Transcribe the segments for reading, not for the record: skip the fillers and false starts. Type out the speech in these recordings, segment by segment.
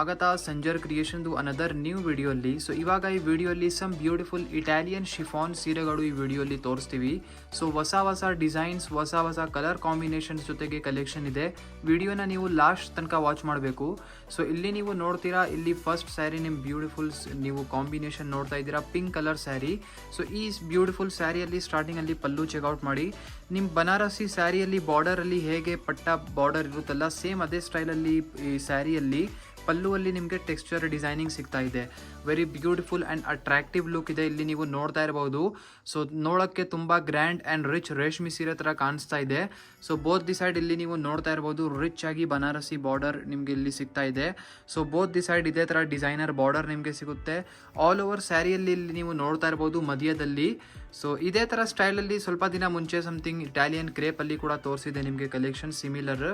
ಸ್ವಾಗತ Sanjar ಕ್ರಿಯೇಷನ್ದು another new ವಿಡಿಯೋಲ್ಲಿ. So ಇವಾಗ ಈ ವಿಡಿಯೋಲ್ಲಿ ಸಮ್ ಬ್ಯೂಟಿಫುಲ್ ಇಟಾಲಿಯನ್ ಶಿಫಾನ್ ಸೀರೆಗಳು ಈ ವಿಡಿಯೋಲ್ಲಿ ತೋರಿಸ್ತೀವಿ. ಸೊ ಹೊಸ ಡಿಸೈನ್ಸ್, ಹೊಸ ಕಲರ್ ಕಾಂಬಿನೇಷನ್ಸ್ ಜೊತೆಗೆ ಕಲೆಕ್ಷನ್ ಇದೆ. ವಿಡಿಯೋನ ನೀವು ಲಾಸ್ಟ್ ತನಕ ವಾಚ್ ಮಾಡಬೇಕು. ಸೊ ಇಲ್ಲಿ ನೀವು ನೋಡ್ತೀರಾ, ಇಲ್ಲಿ ಫಸ್ಟ್ ಸ್ಯಾರಿ ನಿಮ್ಮ ಬ್ಯೂಟಿಫುಲ್ ನೀವು ಕಾಂಬಿನೇಷನ್ ನೋಡ್ತಾ ಇದ್ದೀರಾ, ಪಿಂಕ್ ಕಲರ್ ಸ್ಯಾರಿ. ಸೊ ಈ ಬ್ಯೂಟಿಫುಲ್ ಸ್ಯಾರಿಯಲ್ಲಿ ಸ್ಟಾರ್ಟಿಂಗಲ್ಲಿ ಪಲ್ಲು ಚೆಕ್ಔಟ್ ಮಾಡಿ. ನಿಮ್ಮ ಬನಾರಸಿ ಸ್ಯಾರಿಯಲ್ಲಿ ಬಾರ್ಡರಲ್ಲಿ ಹೇಗೆ ಪಟ್ಟ ಬಾರ್ಡರ್ ಇರುತ್ತಲ್ಲ, ಸೇಮ್ ಅದೇ ಸ್ಟೈಲಲ್ಲಿ ಈ ಸ್ಯಾರಿಯಲ್ಲಿ ಪಲ್ಲುವಲ್ಲಿ ನಿಮಗೆ ಟೆಕ್ಸ್ಚರ್ ಡಿಸೈನಿಂಗ್ ಸಿಗ್ತಾ ಇದೆ. Very beautiful and attractive look ಇದೆ. ಇಲ್ಲಿ ನೀವು ನೋಡ್ತಾ ಇರಬಹುದು. ಸೊ ನೋಡೋಕ್ಕೆ ತುಂಬ ಗ್ರ್ಯಾಂಡ್ ಆ್ಯಂಡ್ ರಿಚ್ ರೇಷ್ಮೆ ಸೀರೆ ಥರ ಕಾಣಿಸ್ತಾ ಇದೆ. ಸೊ ಬೋತ್ ದಿ ಸೈಡ್ ಇಲ್ಲಿ ನೀವು ನೋಡ್ತಾ ಇರಬಹುದು, ರಿಚ್ ಆಗಿ ಬನಾರಸಿ ಬಾರ್ಡರ್ ನಿಮಗೆ ಇಲ್ಲಿ ಸಿಗ್ತಾ ಇದೆ. ಸೊ ಬೋತ್ ದಿ ಸೈಡ್ ಇದೇ ಥರ ಡಿಸೈನರ್ ಬಾರ್ಡರ್ ನಿಮಗೆ ಸಿಗುತ್ತೆ. ಆಲ್ ಓವರ್ ಸ್ಯಾರಿಯಲ್ಲಿ ಇಲ್ಲಿ ನೀವು ನೋಡ್ತಾ ಇರಬಹುದು ಮಧ್ಯದಲ್ಲಿ. ಸೊ ಇದೇ ಥರ ಸ್ಟೈಲಲ್ಲಿ ಸ್ವಲ್ಪ ದಿನ ಮುಂಚೆ ಸಮಥಿಂಗ್ ಇಟಾಲಿಯನ್ ಕ್ರೇಪಲ್ಲಿ ಕೂಡ ತೋರಿಸಿದೆ ನಿಮಗೆ ಕಲೆಕ್ಷನ್ ಸಿಮಿಲರ್.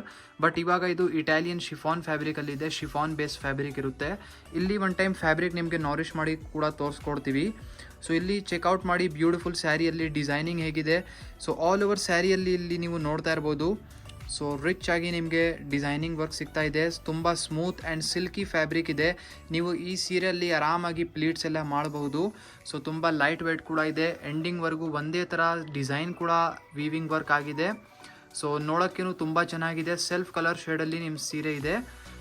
ಬಟ್ ಇವಾಗ ಇದು ಇಟಾಲಿಯನ್ ಶಿಫಾನ್ ಫ್ಯಾಬ್ರಿಕಲ್ಲಿದೆ. ಶಿಫಾನ್ ಬೇಸ್ ಫ್ಯಾಬ್ರಿಕ್ ಇರುತ್ತೆ. ಇಲ್ಲಿ ಒನ್ ಟೈಮ್ ಫ್ಯಾಬ್ರಿಕ್ ನಿಮಗೆ ನಾರಿಶ್ ಮಾಡಿ ಕೂಡ ತೋರಿಸ್ಕೊಡ್ತೀವಿ. ಸೊ ಇಲ್ಲಿ ಚೆಕ್ಔಟ್ ಮಾಡಿ ಬ್ಯೂಟಿಫುಲ್ ಸ್ಯಾರಿಯಲ್ಲಿ ಡಿಸೈನಿಂಗ್ ಹೇಗಿದೆ. ಸೊ ಆಲ್ ಓವರ್ ಸ್ಯಾರಿಯಲ್ಲಿ ಇಲ್ಲಿ ನೀವು ನೋಡ್ತಾ ಇರ್ಬೋದು. ಸೊ ರಿಚ್ ಆಗಿ ನಿಮಗೆ ಡಿಸೈನಿಂಗ್ ವರ್ಕ್ ಸಿಗ್ತಾ ಇದೆ. ತುಂಬ ಸ್ಮೂತ್ ಆ್ಯಂಡ್ ಸಿಲ್ಕಿ ಫ್ಯಾಬ್ರಿಕ್ ಇದೆ. ನೀವು ಈ ಸೀರೆಯಲ್ಲಿ ಆರಾಮಾಗಿ ಪ್ಲೀಟ್ಸ್ ಎಲ್ಲ ಮಾಡಬಹುದು. ಸೊ ತುಂಬ ಲೈಟ್ ವೇಟ್ ಕೂಡ ಇದೆ. ಎಂಡಿಂಗ್ವರೆಗೂ ಒಂದೇ ಥರ ಡಿಸೈನ್ ಕೂಡ ವೀವಿಂಗ್ ವರ್ಕ್ ಆಗಿದೆ. ಸೊ ನೋಡೋಕ್ಕೇನು ತುಂಬ ಚೆನ್ನಾಗಿದೆ. ಸೆಲ್ಫ್ ಕಲರ್ ಶೇಡಲ್ಲಿ ನಿಮ್ಮ ಸೀರೆ ಇದೆ.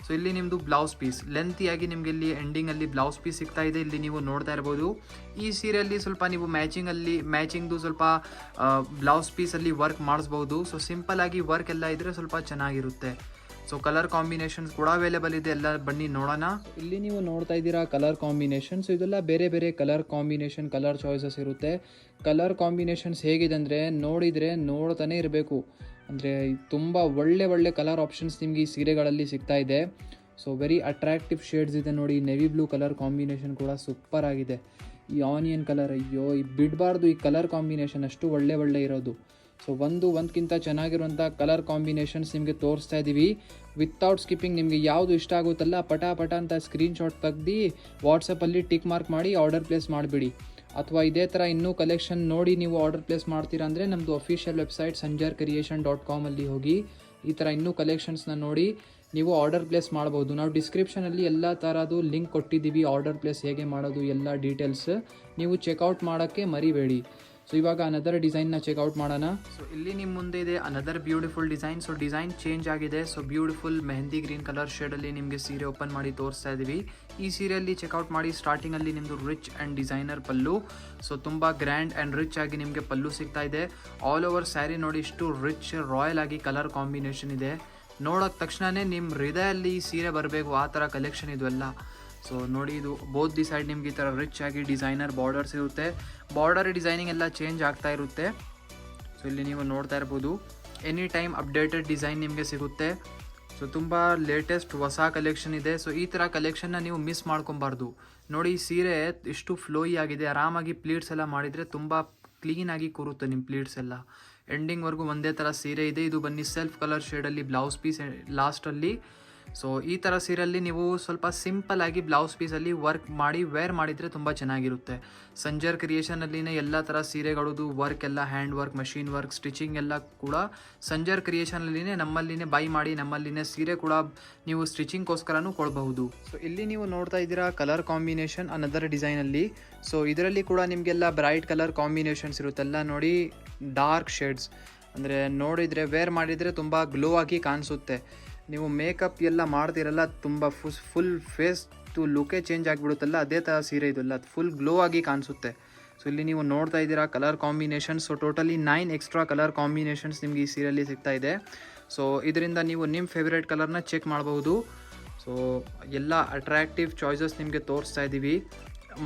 ಸೊ ಇಲ್ಲಿ ನಿಮ್ಮದು ಬ್ಲೌಸ್ ಪೀಸ್ ಲೆಂತಿಯಾಗಿ ನಿಮಗೆ ಇಲ್ಲಿ ಎಂಡಿಂಗಲ್ಲಿ ಬ್ಲೌಸ್ ಪೀಸ್ ಸಿಗ್ತಾ ಇದೆ. ಇಲ್ಲಿ ನೀವು ನೋಡ್ತಾ ಇರ್ಬೋದು. ಈ ಸೀರೆಯಲ್ಲಿ ಸ್ವಲ್ಪ ನೀವು ಮ್ಯಾಚಿಂಗ್ದು ಸ್ವಲ್ಪ ಬ್ಲೌಸ್ ಪೀಸಲ್ಲಿ ವರ್ಕ್ ಮಾಡಿಸ್ಬೋದು. ಸೊ ಸಿಂಪಲ್ ಆಗಿ ವರ್ಕ್ ಎಲ್ಲ ಇದ್ದರೆ ಸ್ವಲ್ಪ ಚೆನ್ನಾಗಿರುತ್ತೆ. ಸೊ ಕಲರ್ ಕಾಂಬಿನೇಷನ್ಸ್ ಕೂಡ ಅವೈಲೇಬಲ್ ಇದೆ. ಎಲ್ಲ ಬನ್ನಿ ನೋಡೋಣ. ಇಲ್ಲಿ ನೀವು ನೋಡ್ತಾ ಇದ್ದೀರಾ ಕಲರ್ ಕಾಂಬಿನೇಷನ್ಸ್. ಇದೆಲ್ಲ ಬೇರೆ ಕಲರ್ ಕಾಂಬಿನೇಷನ್, ಕಲರ್ ಚಾಯ್ಸಸ್ ಇರುತ್ತೆ. ಕಲರ್ ಕಾಂಬಿನೇಷನ್ಸ್ ಹೇಗಿದೆ ಅಂದರೆ ನೋಡಿದರೆ ನೋಡ್ತಾನೆ ಇರಬೇಕು. ಅಂದರೆ ತುಂಬ ಒಳ್ಳೆ ಕಲರ್ ಆಪ್ಷನ್ಸ್ ನಿಮಗೆ ಈ ಸೀರೆಗಳಲ್ಲಿ ಸಿಗ್ತಾ ಇದೆ. ಸೊ ವೆರಿ ಅಟ್ರಾಕ್ಟಿವ್ ಶೇಡ್ಸ್ ಇದೆ ನೋಡಿ. ನೆವಿ ಬ್ಲೂ ಕಲರ್ ಕಾಂಬಿನೇಷನ್ ಕೂಡ ಸೂಪರ್ ಆಗಿದೆ. ಈ ಆನಿಯನ್ ಕಲರ್, ಅಯ್ಯೋ ಈ ಬಿಡಬಾರ್ದು ಈ ಕಲರ್ ಕಾಂಬಿನೇಷನ್, ಅಷ್ಟು ಒಳ್ಳೆ ಇರೋದು. ಸೊ ಒಂದಕ್ಕಿಂತ ಚೆನ್ನಾಗಿರುವಂಥ ಕಲರ್ ಕಾಂಬಿನೇಷನ್ಸ್ ನಿಮಗೆ ತೋರಿಸ್ತಾ ಇದ್ದೀವಿ. ವಿತೌಟ್ ಸ್ಕಿಪ್ಪಿಂಗ್ ನಿಮಗೆ ಯಾವುದು ಇಷ್ಟ ಆಗುತ್ತಲ್ಲ ಪಟ ಅಂತ ಸ್ಕ್ರೀನ್ಶಾಟ್ ತೆಗ್ದು ವಾಟ್ಸಪ್ಪಲ್ಲಿ ಟಿಕ್ ಮಾರ್ಕ್ ಮಾಡಿ ಆರ್ಡರ್ ಪ್ಲೇಸ್ ಮಾಡಿಬಿಡಿ. ಅಥವಾ ಇದೇ ಥರ ಇನ್ನೂ ಕಲೆಕ್ಷನ್ ನೋಡಿ ನೀವು ಆರ್ಡರ್ ಪ್ಲೇಸ್ ಮಾಡ್ತೀರಾ ಅಂದರೆ ನಮ್ಮದು ಅಫಿಷಿಯಲ್ ವೆಬ್ಸೈಟ್ sanjarcreation.com ಅಲ್ಲಿ ಹೋಗಿ ಈ ಥರ ಇನ್ನೂ ಕಲೆಕ್ಷನ್ಸ್ನ ನೋಡಿ ನೀವು ಆರ್ಡರ್ ಪ್ಲೇಸ್ ಮಾಡ್ಬೋದು. ನಾವು ಡಿಸ್ಕ್ರಿಪ್ಷನಲ್ಲಿ ಎಲ್ಲ ಥರದ್ದು ಲಿಂಕ್ ಕೊಟ್ಟಿದ್ದೀವಿ. ಆರ್ಡರ್ ಪ್ಲೇಸ್ ಹೇಗೆ ಮಾಡೋದು ಎಲ್ಲ ಡೀಟೇಲ್ಸ್ ನೀವು ಚೆಕ್ಔಟ್ ಮಾಡೋಕ್ಕೆ ಮರಿಬೇಡಿ. ಸೊ ಇವಾಗ ಅನದರ್ ಡಿಸೈನ್ನ ಚೆಕ್ಔಟ್ ಮಾಡೋಣ. ಸೊ ಇಲ್ಲಿ ನಿಮ್ಮ ಮುಂದೆ ಇದೆ another beautiful design. So design change ಆಗಿದೆ. So beautiful mehndi green colour ಶೇಡಲ್ಲಿ ನಿಮಗೆ ಸೀರೆ ಓಪನ್ ಮಾಡಿ ತೋರಿಸ್ತಾ ಇದ್ದೀವಿ. ಈ ಸೀರೆಯಲ್ಲಿ ಚೆಕ್ಔಟ್ ಮಾಡಿ ಸ್ಟಾರ್ಟಿಂಗಲ್ಲಿ ನಿಮ್ಮದು rich and designer pallu. So ತುಂಬ ಗ್ರ್ಯಾಂಡ್ ಆ್ಯಂಡ್ ರಿಚ್ ಆಗಿ ನಿಮಗೆ ಪಲ್ಲು ಸಿಗ್ತಾ ಇದೆ. ಆಲ್ ಓವರ್ ಸ್ಯಾರಿ ನೋಡಿ ಇಷ್ಟು ರಿಚ್ ರಾಯಲ್ ಆಗಿ ಕಲರ್ ಕಾಂಬಿನೇಷನ್ ಇದೆ. ನೋಡೋಕ್ಕೆ ತಕ್ಷಣವೇ ನಿಮ್ಮ ಹೃದಯಲ್ಲಿ ಈ ಸೀರೆ ಬರಬೇಕು, ಆ ಥರ ಕಲೆಕ್ಷನ್ ಇದು ಎಲ್ಲ. ಸೊ ನೋಡಿ, ಇದು ಬೋತ್ ದಿ ಸೈಡ್ ನಿಮ್ಗೆ ಈ ಥರ ರಿಚ್ ಆಗಿ ಡಿಸೈನರ್ ಬಾರ್ಡರ್ಸ್ ಇರುತ್ತೆ. ಬಾರ್ಡರ್ ಡಿಸೈನಿಂಗ್ ಎಲ್ಲ ಚೇಂಜ್ ಆಗ್ತಾ ಇರುತ್ತೆ. ಸೊ ಇಲ್ಲಿ ನೀವು ನೋಡ್ತಾ ಇರ್ಬೋದು. ಎನಿ ಟೈಮ್ ಅಪ್ಡೇಟೆಡ್ ಡಿಸೈನ್ ನಿಮಗೆ ಸಿಗುತ್ತೆ. ಸೊ ತುಂಬ ಲೇಟೆಸ್ಟ್ ಹೊಸ ಕಲೆಕ್ಷನ್ ಇದೆ. ಸೊ ಈ ಥರ ಕಲೆಕ್ಷನ್ನ ನೀವು ಮಿಸ್ ಮಾಡ್ಕೊಬಾರ್ದು. ನೋಡಿ ಈ ಸೀರೆ ಇಷ್ಟು ಫ್ಲೋಯಿ ಆಗಿದೆ. ಆರಾಮಾಗಿ ಪ್ಲೀಟ್ಸ್ ಎಲ್ಲ ಮಾಡಿದರೆ ತುಂಬ ಕ್ಲೀನಾಗಿ ಕೂರುತ್ತೆ ನಿಮ್ಮ ಪ್ಲೀಟ್ಸ್ ಎಲ್ಲ. ಎಂಡಿಂಗ್ವರೆಗೂ ಒಂದೇ ಥರ ಸೀರೆ ಇದೆ. ಇದು ಬನ್ನಿ ಸೆಲ್ಫ್ ಕಲರ್ ಶೇಡಲ್ಲಿ ಬ್ಲೌಸ್ ಪೀಸ್ ಲಾಸ್ಟಲ್ಲಿ. ಸೊ ಈ ಥರ ಸೀರೆಯಲ್ಲಿ ನೀವು ಸ್ವಲ್ಪ ಸಿಂಪಲ್ ಆಗಿ ಬ್ಲೌಸ್ ಪೀಸಲ್ಲಿ ವರ್ಕ್ ಮಾಡಿ ವೇರ್ ಮಾಡಿದರೆ ತುಂಬ ಚೆನ್ನಾಗಿರುತ್ತೆ. ಸಂಜರ್ ಕ್ರಿಯೇಷನಲ್ಲಿನೇ ಎಲ್ಲ ಥರ ಸೀರೆಗಳದು ವರ್ಕ್ ಎಲ್ಲ, hand work, machine work, stitching ಎಲ್ಲ ಕೂಡ ಸಂಜರ್ ಕ್ರಿಯೇಷನಲ್ಲಿನೇ ನಮ್ಮಲ್ಲಿನೇ ಬೈ ಮಾಡಿ ನಮ್ಮಲ್ಲಿನೇ ಸೀರೆ ಕೂಡ ನೀವು ಸ್ಟಿಚಿಂಗ್ಗೋಸ್ಕರನೂ ಕೊಡಬಹುದು. ಸೊ ಇಲ್ಲಿ ನೀವು ನೋಡ್ತಾ ಇದ್ದೀರಾ ಕಲರ್ ಕಾಂಬಿನೇಷನ್ ಅನದರ್ ಡಿಸೈನಲ್ಲಿ. ಸೊ ಇದರಲ್ಲಿ ಕೂಡ ನಿಮಗೆಲ್ಲ ಬ್ರೈಟ್ ಕಲರ್ ಕಾಂಬಿನೇಷನ್ಸ್ ಇರುತ್ತೆಲ್ಲ ನೋಡಿ. ಡಾರ್ಕ್ ಶೇಡ್ಸ್ ಅಂದರೆ ನೋಡಿದರೆ ವೇರ್ ಮಾಡಿದರೆ ತುಂಬ ಗ್ಲೋ ಆಗಿ ಕಾಣಿಸುತ್ತೆ. ನೀವು ಮೇಕಪ್ ಎಲ್ಲ ಮಾಡ್ತಿರಲ್ಲ, ತುಂಬ ಫುಲ್ ಫೇಸ್ ಲುಕೇ ಚೇಂಜ್ ಆಗಿಬಿಡುತ್ತಲ್ಲ, ಅದೇ ಥರ ಸೀರೆ ಇದೆಲ್ಲ ಫುಲ್ ಗ್ಲೋ ಆಗಿ ಕಾಣಿಸುತ್ತೆ. ಸೊ ಇಲ್ಲಿ ನೀವು ನೋಡ್ತಾ ಇದ್ದೀರಾ colour combinations. So totally 9 extra colour combinations ನಿಮಗೆ ಈ ಸೀರೆಯಲ್ಲಿ ಸಿಗ್ತಾ ಇದೆ. ಸೊ ಇದರಿಂದ ನೀವು ನಿಮ್ಮ ಫೇವ್ರೇಟ್ ಕಲರ್ನ ಚೆಕ್ ಮಾಡಬಹುದು. ಸೊ ಎಲ್ಲ ಅಟ್ರಾಕ್ಟಿವ್ ಚಾಯ್ಸಸ್ ನಿಮಗೆ ತೋರಿಸ್ತಾ ಇದ್ದೀವಿ.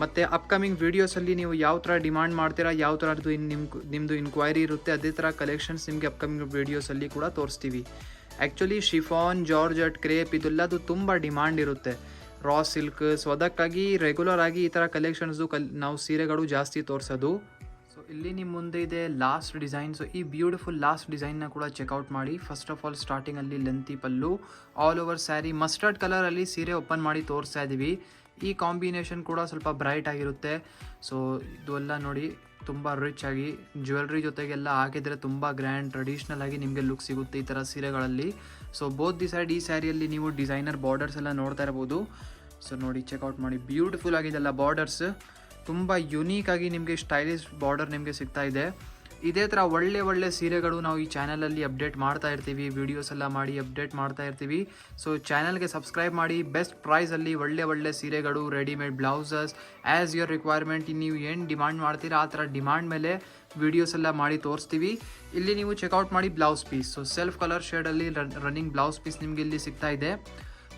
ಮತ್ತು ಅಪ್ಕಮಿಂಗ್ ವೀಡಿಯೋಸಲ್ಲಿ ನೀವು ಯಾವ ಥರ ಡಿಮಾಂಡ್ ಮಾಡ್ತೀರಾ, ಯಾವ ಥರದ್ದು ನಿಮ್ಮದು ಇನ್ಕ್ವೈರಿ ಇರುತ್ತೆ, ಅದೇ ಥರ ಕಲೆಕ್ಷನ್ಸ್ ನಿಮಗೆ ಅಪ್ಕಮಿಂಗ್ ವೀಡಿಯೋಸಲ್ಲಿ ಕೂಡ ತೋರಿಸ್ತೀವಿ. ಆ್ಯಕ್ಚುಲಿ ಶಿಫಾನ್, ಜಾರ್ಜೆಟ್, ಕ್ರೇಪ್ ಇದೆಲ್ಲದು ತುಂಬ ಡಿಮಾಂಡ್ ಇರುತ್ತೆ. Raw silk. ಸೊ ಅದಕ್ಕಾಗಿ ರೆಗ್ಯುಲರ್ ಆಗಿ ಈ ಥರ ಕಲೆಕ್ಷನ್ಸು ನಾವು ಸೀರೆಗಳು ಜಾಸ್ತಿ ತೋರಿಸೋದು. ಸೊ ಇಲ್ಲಿ ನಿಮ್ಮ ಮುಂದೆ ಇದೆ ಲಾಸ್ಟ್ ಡಿಸೈನ್. ಸೊ ಈ ಬ್ಯೂಟಿಫುಲ್ ಲಾಸ್ಟ್ ಡಿಸೈನ್ನ ಕೂಡ ಚೆಕ್ಔಟ್ ಮಾಡಿ. ಫಸ್ಟ್ ಆಫ್ ಆಲ್ ಸ್ಟಾರ್ಟಿಂಗಲ್ಲಿ ಲೆಂತಿ ಪಲ್ಲು, ಆಲ್ ಓವರ್ ಸ್ಯಾರಿ ಮಸ್ಟರ್ಡ್ ಕಲರಲ್ಲಿ ಸೀರೆ ಓಪನ್ ಮಾಡಿ ತೋರಿಸ್ತಾ ಇದ್ದೀವಿ. ಈ ಕಾಂಬಿನೇಷನ್ ಕೂಡ ಸ್ವಲ್ಪ ಬ್ರೈಟ್ ಆಗಿರುತ್ತೆ. ಸೊ ಇದೆಲ್ಲ ನೋಡಿ ತುಂಬ ರಿಚ್ ಆಗಿ ಜ್ಯುವೆಲ್ರಿ ಜೊತೆಗೆಲ್ಲ ಹಾಕಿದರೆ ತುಂಬ ಗ್ರ್ಯಾಂಡ್ ಟ್ರೆಡಿಷ್ನಲ್ ಆಗಿ ನಿಮಗೆ ಲುಕ್ ಸಿಗುತ್ತೆ ಈ ಥರ ಸೀರೆಗಳಲ್ಲಿ. ಸೊ ಬೋತ್ ದಿ ಸೈಡ್ ಈ ಸ್ಯಾರಿಯಲ್ಲಿ ನೀವು ಡಿಸೈನರ್ ಬಾರ್ಡರ್ಸ್ ಎಲ್ಲ ನೋಡ್ತಾ ಇರ್ಬೋದು. ಸೊ ನೋಡಿ ಚೆಕ್ಔಟ್ ಮಾಡಿ, ಬ್ಯೂಟಿಫುಲ್ ಆಗಿದೆಲ್ಲ ಬಾರ್ಡರ್ಸ್, ತುಂಬ ಯುನೀಕ್ ಆಗಿ ನಿಮಗೆ ಸ್ಟೈಲಿಶ್ ಬಾರ್ಡರ್ ನಿಮಗೆ ಸಿಗ್ತಾ ಇದೆ. ಇದೇ ಥರ ಒಳ್ಳೆ ಸೀರೆಗಳು ನಾವು ಈ ಚಾನಲಲ್ಲಿ ಅಪ್ಡೇಟ್ ಮಾಡ್ತಾ ಇರ್ತೀವಿ, ವೀಡಿಯೋಸ್ ಎಲ್ಲ ಮಾಡಿ ಅಪ್ಡೇಟ್ ಮಾಡ್ತಾ ಇರ್ತೀವಿ. ಸೊ ಚಾನಲ್ಗೆ ಸಬ್ಸ್ಕ್ರೈಬ್ ಮಾಡಿ. ಬೆಸ್ಟ್ ಪ್ರೈಸಲ್ಲಿ ಒಳ್ಳೆ ಸೀರೆಗಳು, readymade blouses as your requirement, ನೀವು ಏನು ಡಿಮಾಂಡ್ ಮಾಡ್ತೀರಾ ಆ ಥರ ಡಿಮಾಂಡ್ ಮೇಲೆ ವೀಡಿಯೋಸ್ ಎಲ್ಲ ಮಾಡಿ ತೋರಿಸ್ತೀವಿ. ಇಲ್ಲಿ ನೀವು ಚೆಕ್ಔಟ್ ಮಾಡಿ blouse piece. So self colour ಶೇಡಲ್ಲಿ ರನ್ನಿಂಗ್ ಬ್ಲೌಸ್ ಪೀಸ್ ನಿಮಗೆ ಇಲ್ಲಿ ಸಿಗ್ತಾ ಇದೆ.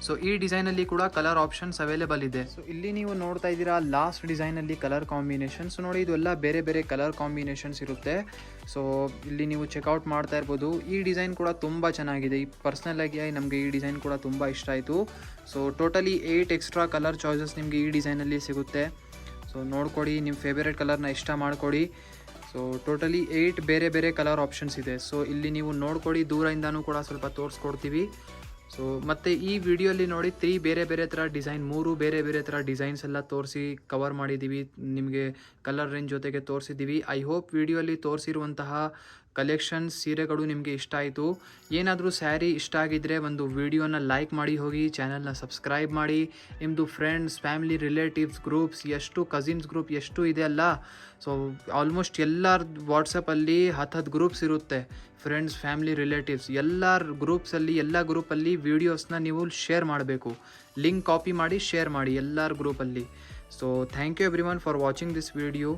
ಸೊ ಈ ಡಿಸೈನಲ್ಲಿ ಕೂಡ ಕಲರ್ ಆಪ್ಷನ್ಸ್ ಅವೈಲೇಬಲ್ ಇದೆ. ಸೊ ಇಲ್ಲಿ ನೀವು ನೋಡ್ತಾ ಇದ್ದೀರಾ ಲಾಸ್ಟ್ ಡಿಸೈನಲ್ಲಿ ಕಲರ್ ಕಾಂಬಿನೇಷನ್ಸ್. ನೋಡಿ ಇದು ಎಲ್ಲ ಬೇರೆ ಕಲರ್ ಕಾಂಬಿನೇಷನ್ಸ್ ಇರುತ್ತೆ. ಸೊ ಇಲ್ಲಿ ನೀವು ಚೆಕ್ಔಟ್ ಮಾಡ್ತಾ ಇರ್ಬೋದು. ಈ ಡಿಸೈನ್ ಕೂಡ ತುಂಬ ಚೆನ್ನಾಗಿದೆ. ಈ ಪರ್ಸ್ನಲ್ ಆಗಿ ನಮಗೆ ಈ ಡಿಸೈನ್ ಕೂಡ ತುಂಬ ಇಷ್ಟ ಆಯಿತು. So totally 8 extra colour choices ನಿಮಗೆ ಈ ಡಿಸೈನಲ್ಲಿ ಸಿಗುತ್ತೆ. ಸೊ ನೋಡ್ಕೊಡಿ, ನಿಮ್ಮ ಫೇವರೇಟ್ ಕಲರ್ನ ಇಷ್ಟ ಮಾಡ್ಕೊಡಿ. ಸೊ ಟೋಟಲಿ 8 ಬೇರೆ ಕಲರ್ ಆಪ್ಷನ್ಸ್ ಇದೆ. ಸೊ ಇಲ್ಲಿ ನೀವು ನೋಡ್ಕೊಡಿ, ದೂರದಿಂದನೂ ಕೂಡ ಸ್ವಲ್ಪ ತೋರಿಸ್ಕೊಡ್ತೀವಿ. ಸೊ ಮತ್ತು ಈ ವಿಡಿಯೋಲಿ ನೋಡಿ 3 ಬೇರೆ ಥರ ಡಿಸೈನ್, 3 ಬೇರೆ ಥರ ಡಿಸೈನ್ಸ್ ಎಲ್ಲ ತೋರಿಸಿ ಕವರ್ ಮಾಡಿದ್ದೀವಿ, ನಿಮಗೆ ಕಲರ್ ರೇಂಜ್ ಜೊತೆಗೆ ತೋರಿಸಿದ್ದೀವಿ. ಐ ಹೋಪ್ ವಿಡಿಯೋಲಿ ತೋರಿಸಿರುವಂತಹ ಕಲೆಕ್ಷನ್ಸ್ ಸೀರೆಗಳು ನಿಮಗೆ ಇಷ್ಟ ಆಯಿತು. ಏನಾದರೂ ಸ್ಯಾರಿ ಇಷ್ಟ ಆಗಿದ್ದರೆ ಒಂದು ವಿಡಿಯೋನ ಲೈಕ್ ಮಾಡಿ ಹೋಗಿ, ಚಾನಲ್ನ ಸಬ್ಸ್ಕ್ರೈಬ್ ಮಾಡಿ. ನಿಮ್ಮದು ಫ್ರೆಂಡ್ಸ್, ಫ್ಯಾಮಿಲಿ, ರಿಲೇಟಿವ್ಸ್ ಗ್ರೂಪ್ಸ್ ಎಷ್ಟು, ಕಸಿನ್ಸ್ ಗ್ರೂಪ್ ಎಷ್ಟು ಇದೆ ಅಲ್ಲ, ಸೊ ಆಲ್ಮೋಸ್ಟ್ ಎಲ್ಲರ ವಾಟ್ಸಪ್ಪಲ್ಲಿ 10 ಗ್ರೂಪ್ಸ್ ಇರುತ್ತೆ. ಫ್ರೆಂಡ್ಸ್, ಫ್ಯಾಮಿಲಿ, ರಿಲೇಟಿವ್ಸ್ ಎಲ್ಲ ಗ್ರೂಪಲ್ಲಿ ವೀಡಿಯೋಸ್ನ ನೀವು ಶೇರ್ ಮಾಡಬೇಕು. ಲಿಂಕ್ ಕಾಪಿ ಮಾಡಿ ಶೇರ್ ಮಾಡಿ ಎಲ್ಲರ ಗ್ರೂಪಲ್ಲಿ. So thank you everyone for watching this video.